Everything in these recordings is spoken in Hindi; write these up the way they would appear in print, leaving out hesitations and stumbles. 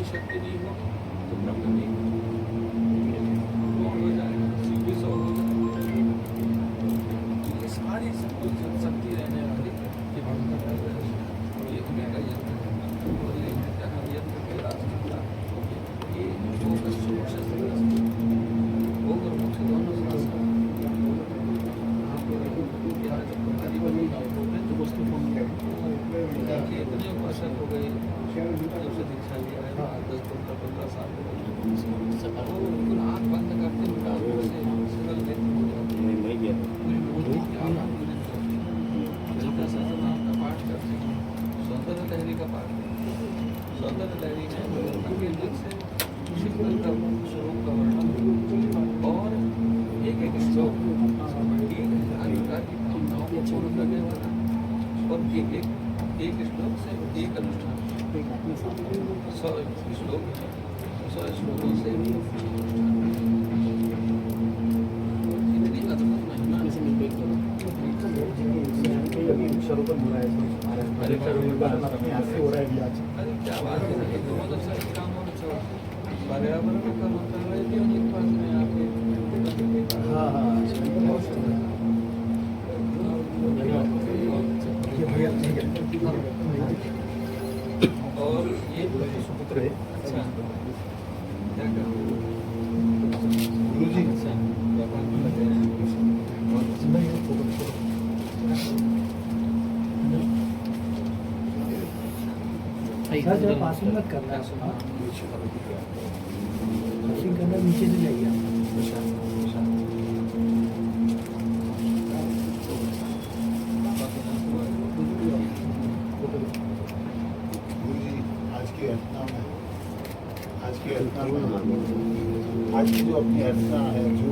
शक्ति नहीं हो तो ब्रह्म नहीं हो जाएगा, सीधे सौ हो जाएगा। ये सारी सब कुछ शक्ति रहने वाली ये भगवत ये मेरा यंत्र है और ये जहाँ यंत्र के रास्ते ये मोक्ष भोग और मोक्ष दोनों शास्त्र इतने उपासक हो गए जब से दीक्षा लिया है 10-15 साल हो गए उनको आँख बंद करते सरल व्यक्ति हो जाते हैं। ललिता सहस्रनाम का पाठ करते हैं, सौंदर्य लहरी का पाठ करते हैं। सौंदर्य लहरी में भगवान के दिल से शिवलिंग का स्वरूप का वर्णन और एक श्लोक 1000 प्रकार की कामनाओं को पूर्ण करने वाला और एक श्लोक से एक अनुष्ठान 100 श्लोक 100 श्लोकों से इतनी अद्भुत महिमा अरे क्या बात है ये तो मतलब सही काम होना चाहिए। पर्यावरण का मतलब है कि उनके पास में आपके और ये सुपुत्र है। अच्छा क्या करूँ गुरु जी? अच्छा जरा पासिंग मत करना, पासिंग करना नीचे से जाइए आप। आज की जो अपनी अर्चना है जो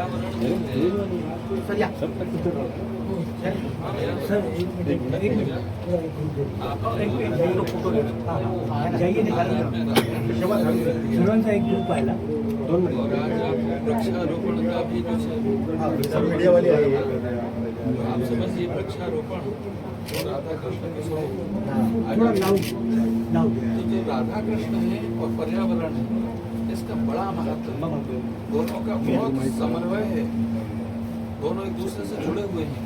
पर्यावरण जो है सर या सर फोटो जाइए सर्वांचा एक ग्रुप पाहिला और आज आप वृक्षारोपण का भी कुछ मीडिया वाले आए आप समझिए वृक्षारोपण और राधा कृष्ण के स्वरूप थोड़ा नाव तो जो राधा कृष्ण है और पर्यावरण है इसका बड़ा महत्व है। दोनों का बहुत समन्वय है, दोनों एक दूसरे से जुड़े हुए हैं।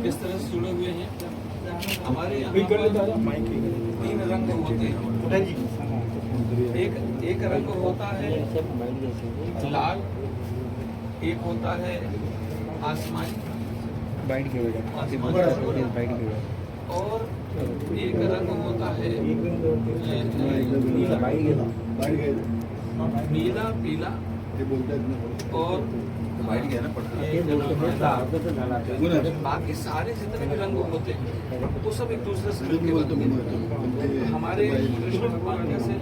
किस तरह से जुड़े हुए हैं? हमारे यहाँ पर 3 रंग होते हैं। एक रंग होता है लाल, एक होता है आसमानी और एक रंग होता है नीला पीला और बाकी सारे जितने भी रंग होते हैं वो सब एक दूसरे से मिलके बनते हैं। हमारे कृष्ण भगवान कैसे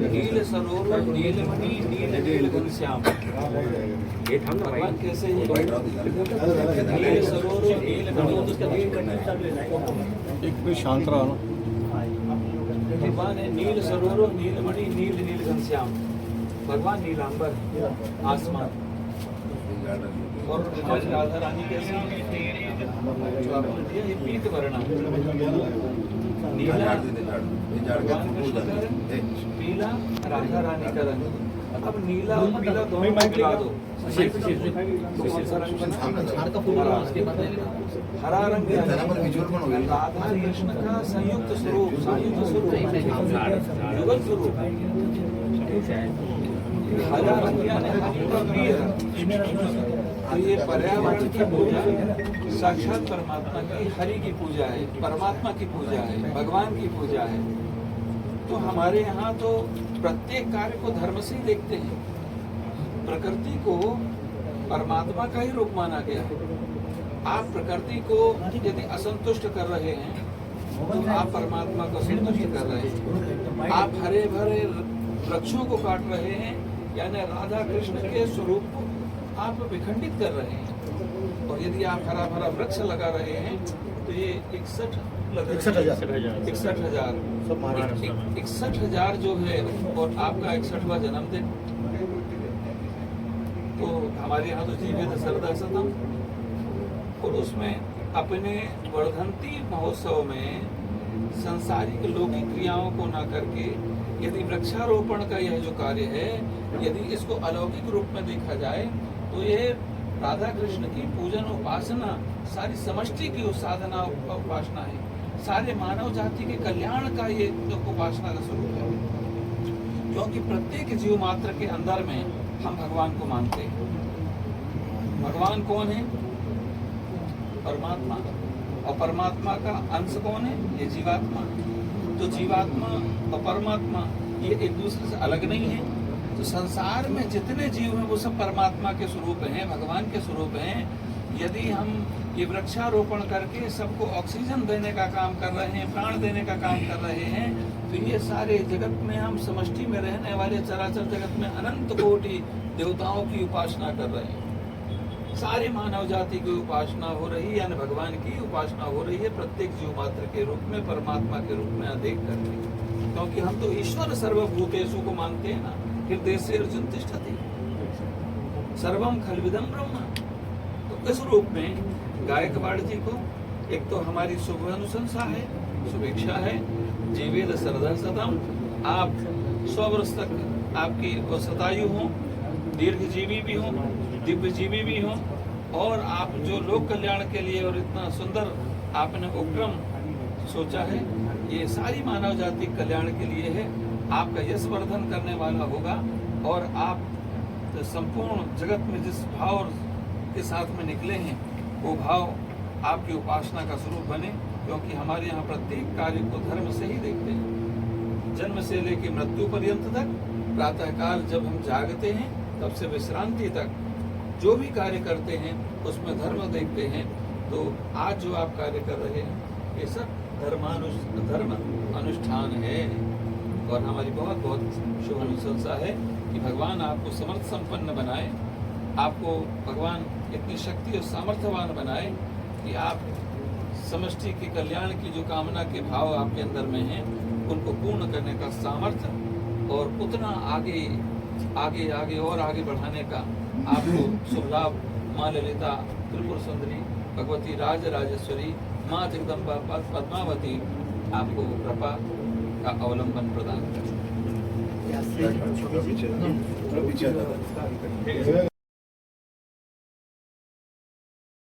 नील सरोवर नीलमणि नील नील घनश्याम भगवान कैसे नील सरोवर नीलमणि एक भी शांत रहा ना भगवान है नील सरोवर नीलमणि नील नील घनश्याम। भगवान नीलांबर आसमान और हमारी राधा रानी कैसे जो आपने दिया ये पीत वर्णा नीला भगवान कृष्ण का रंग, पीला राधा रानी का रंग। अब नीला और पीला दोनों को मिला दो तो कौन सा रंग बना? हरा रंग राधा कृष्ण का संयुक्त स्वरूप युगल स्वरूप हरा रंग यानी हरि का प्रिय रंग। तो ये पर्यावरण की पूजा साक्षात परमात्मा की हरि की पूजा है, परमात्मा की पूजा है, भगवान की पूजा है। तो हमारे यहाँ तो प्रत्येक कार्य को धर्म से ही देखते हैं। प्रकृति को परमात्मा का ही रूप माना गया है। आप प्रकृति को यदि असंतुष्ट कर रहे हैं तो आप परमात्मा को संतुष्ट कर रहे हैं। आप हरे भरे वृक्षों को काट रहे हैं यानी राधा कृष्ण के स्वरूप को आप विखंडित कर रहे हैं। और यदि आप हरा भरा वृक्ष लगा रहे हैं तो ये 61,000 जो है और आपका 61वां जन्मदिन। तो हमारे यहाँ तो जीवित सरदा सतम और उसमें अपने वर्धंती महोत्सव में संसारिक लौकिक क्रियाओं को ना करके यदि वृक्षारोपण का यह जो कार्य है यदि इसको अलौकिक रूप में देखा जाए तो ये राधा कृष्ण की पूजन उपासना सारी समष्टि की साधना उपासना है। सारे मानव जाति के कल्याण का ये जो उपासना का स्वरूप है। क्योंकि प्रत्येक जीव मात्र के अंदर में हम भगवान को मानते हैं। भगवान कौन है? परमात्मा। और परमात्मा का अंश कौन है? ये जीवात्मा। तो जीवात्मा और परमात्मा ये एक दूसरे से अलग नहीं है। तो संसार में जितने जीव हैं वो सब परमात्मा के स्वरूप हैं, भगवान के स्वरूप हैं। यदि हम ये वृक्षारोपण करके सबको ऑक्सीजन देने का काम कर रहे हैं, प्राण देने का काम कर रहे हैं, तो ये सारे जगत में हम समष्टि में रहने वाले चराचर जगत में अनंत कोटि देवताओं की उपासना कर रहे हैं। सारे मानव जाति की उपासना हो रही है यानी भगवान की उपासना हो रही है प्रत्येक जीव मात्र के रूप में, परमात्मा के रूप में देख करके। क्योंकि हम तो ईश्वर सर्वभूतेषु को मानते हैं ना। हृदय से अर्जुन तिष्ठति सर्वम खलविदम ब्रह्म। तो इस रूप में गायकवाड़ जी को एक तो हमारी शुभ अनुशंसा है, शुभेच्छा है। जीवेद सरदा सतम, आप 100 वर्ष तक आपकी शतायु हो, दीर्घजीवी भी हो, दिव्य जीवी भी हो और आप जो लोक कल्याण के लिए और इतना सुंदर आपने उपक्रम सोचा है ये सारी मानव जाति कल्याण के लिए है। आपका यश वर्धन करने वाला होगा और आप संपूर्ण जगत में जिस भाव के साथ में निकले हैं वो भाव आपकी उपासना का स्वरूप बने। क्योंकि हमारे यहाँ प्रत्येक कार्य को धर्म से ही देखते हैं। जन्म से लेकर मृत्यु पर्यंत तक, प्रातःकाल जब हम जागते हैं तब से विश्रांति तक जो भी कार्य करते हैं उसमें धर्म देखते हैं। तो आज जो आप कार्य कर रहे हैं ये सब धर्म अनुष्ठान है। और हमारी बहुत बहुत शुभ अनुशंसा है कि भगवान आपको समर्थ संपन्न बनाए आपको भगवान इतनी शक्ति और सामर्थ्यवान बनाए कि आप समष्टि के कल्याण की जो कामना के भाव आपके अंदर में हैं उनको पूर्ण करने का सामर्थ्य और उतना आगे आगे आगे और आगे बढ़ाने का आपको शुभ लाभ माँ ललिता त्रिपुर सुंदरी भगवती राज राजेश्वरी माँ जगदम्बा पद्मावती आपको कृपा का अवलंबन प्रदान करें। थोड़ा पीछे